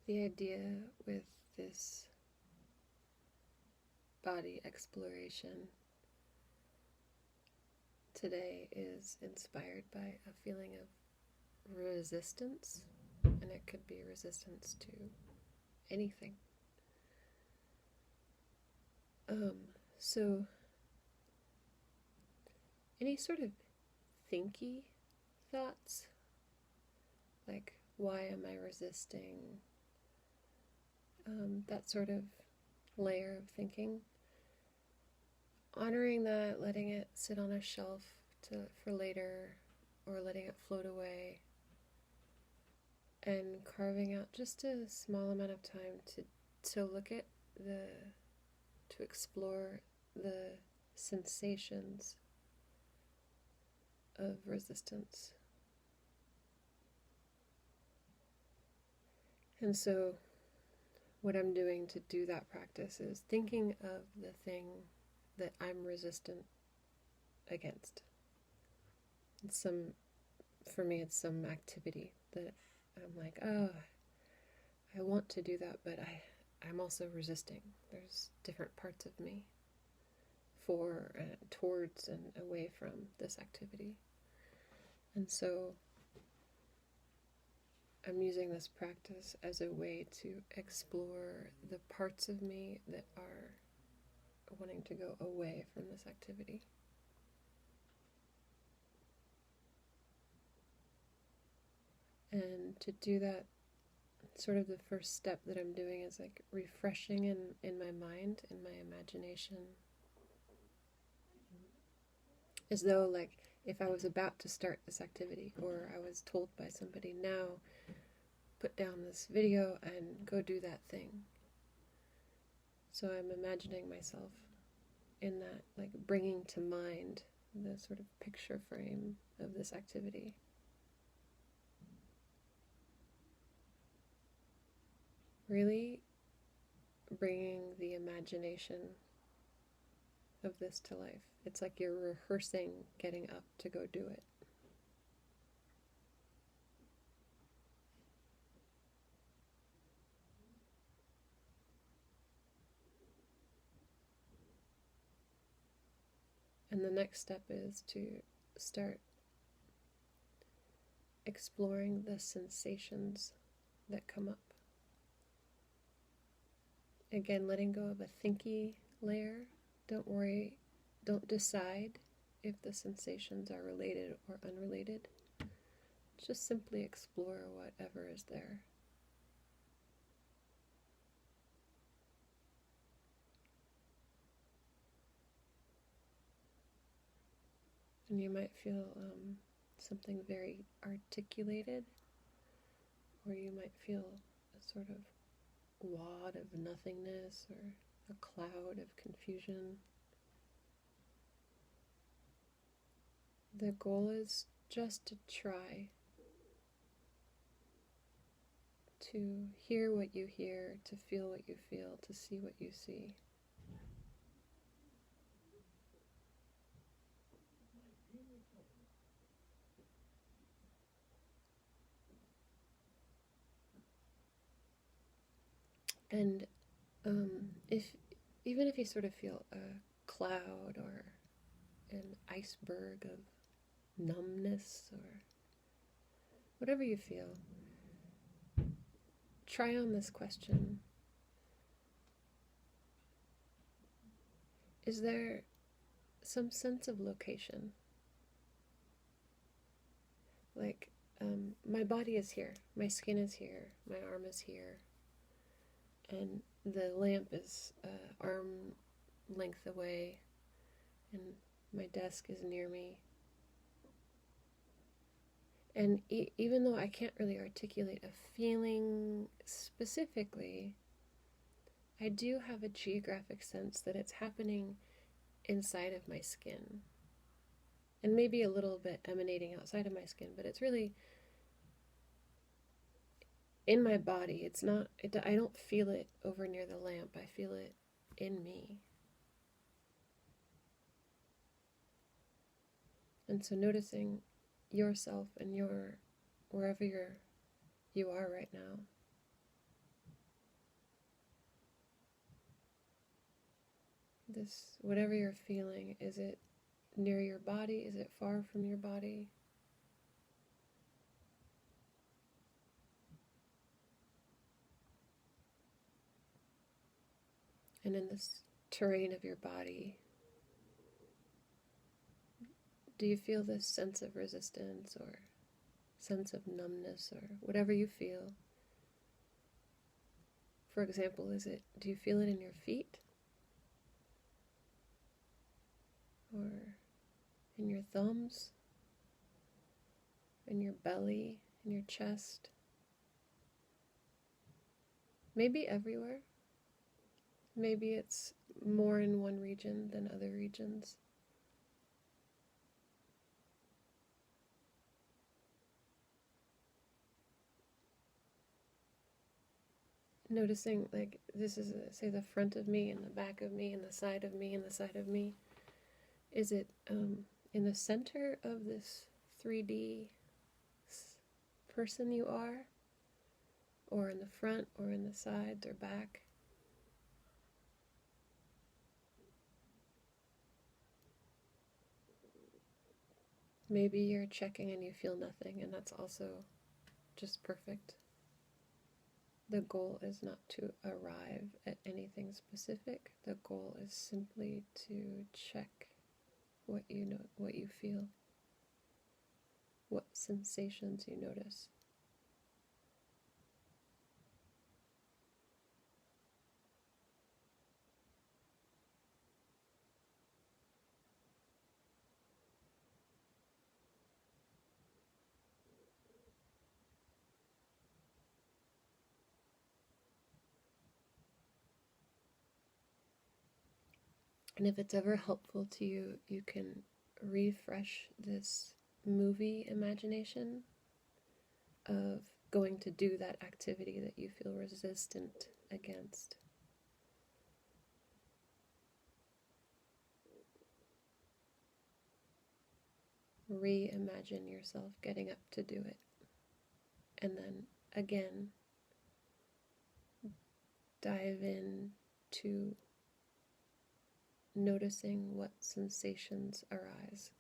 The idea with this body exploration today is inspired by a feeling of resistance, and it could be resistance to anything. So any sort of thinky thoughts, like why am I resisting, that sort of layer of thinking, honoring that, letting it sit on a shelf for later, or letting it float away, and carving out just a small amount of time to look at to explore the sensations of resistance. And so what I'm doing to do that practice is thinking of the thing that I'm resistant against. For me, it's some activity that I'm like, oh, I want to do that, but I'm also resisting. There's different parts of me towards and away from this activity. And so I'm using this practice as a way to explore the parts of me that are wanting to go away from this activity. And to do that, sort of the first step that I'm doing is like refreshing in my mind, in my imagination, as though like if I was about to start this activity, or I was told by somebody, now put down this video and go do that thing. So I'm imagining myself in that, like bringing to mind the sort of picture frame of this activity. Really bringing the imagination of this to life. It's like you're rehearsing getting up to go do it. And the next step is to start exploring the sensations that come up. Again, letting go of a thinky layer. Don't worry, don't decide if the sensations are related or unrelated. Just simply explore whatever is there. And you might feel something very articulated, or you might feel a sort of wad of nothingness or a cloud of confusion. The goal is just to try to hear what you hear, to feel what you feel, to see what you see. And even if you sort of feel a cloud or an iceberg of numbness or whatever you feel, try on this question. Is there some sense of location? Like, my body is here, my skin is here, my arm is here, and the lamp is arm length away, and my desk is near me. And even though I can't really articulate a feeling specifically, I do have a geographic sense that it's happening inside of my skin. And maybe a little bit emanating outside of my skin, but it's really in my body. It's not, I don't feel it over near the lamp. I feel it in me. And so noticing yourself and wherever you are right now. This, whatever you're feeling, is it near your body? Is it far from your body? And in this terrain of your body, do you feel this sense of resistance or sense of numbness or whatever you feel? For example, do you feel it in your feet? Or in your thumbs? In your belly? In your chest? Maybe everywhere. Maybe it's more in one region than other regions. Noticing, like, this is, say, the front of me and the back of me and the side of me and the side of me. Is it in the center of this 3D person you are? Or in the front or in the sides or back? Maybe you're checking and you feel nothing, and that's also just perfect. The goal is not to arrive at anything specific. The goal is simply to check what you know, what you feel, what sensations you notice. And if it's ever helpful to you, you can refresh this movie imagination of going to do that activity that you feel resistant against. Reimagine yourself getting up to do it. And then again, dive in to noticing what sensations arise.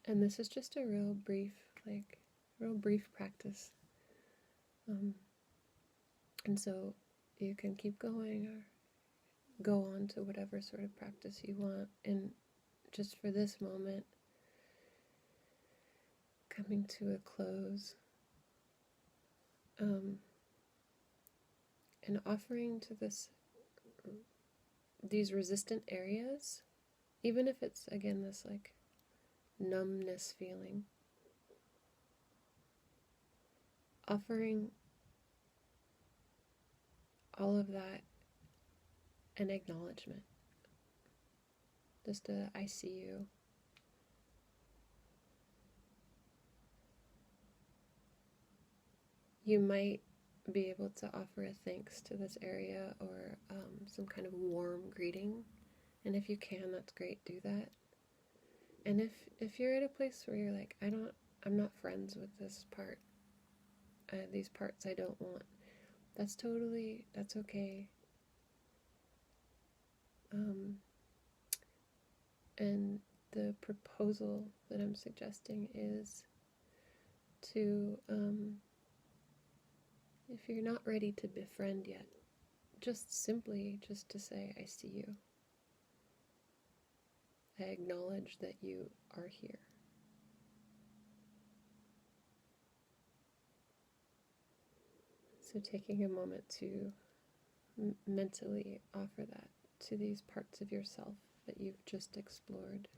And this is just a real brief practice. And so you can keep going or go on to whatever sort of practice you want. And just for this moment, coming to a close, and offering to these resistant areas, even if it's, again, this like numbness feeling, offering all of that an acknowledgement. Just a I see you. You might be able to offer a thanks to this area or some kind of warm greeting. And if you can, that's great, do that. And if you're at a place where you're like, I'm not friends with this part, these parts I don't want, that's okay. And the proposal that I'm suggesting is to, if you're not ready to befriend yet, just to say, I see you. I acknowledge that you are here. So taking a moment to mentally offer that to these parts of yourself that you've just explored.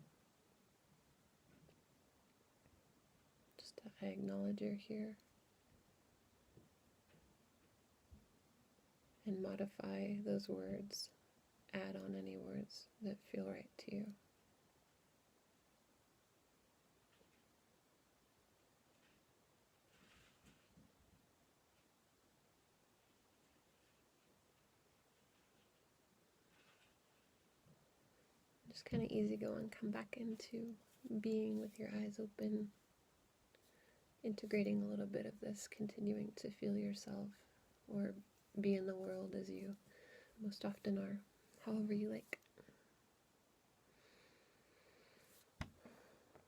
Just I acknowledge you're here. And modify those words. Add on any words that feel right to you. Just kind of easy going. Come back into being with your eyes open. integrating a little bit of this, continuing to feel yourself or be in the world as you most often are, however you like.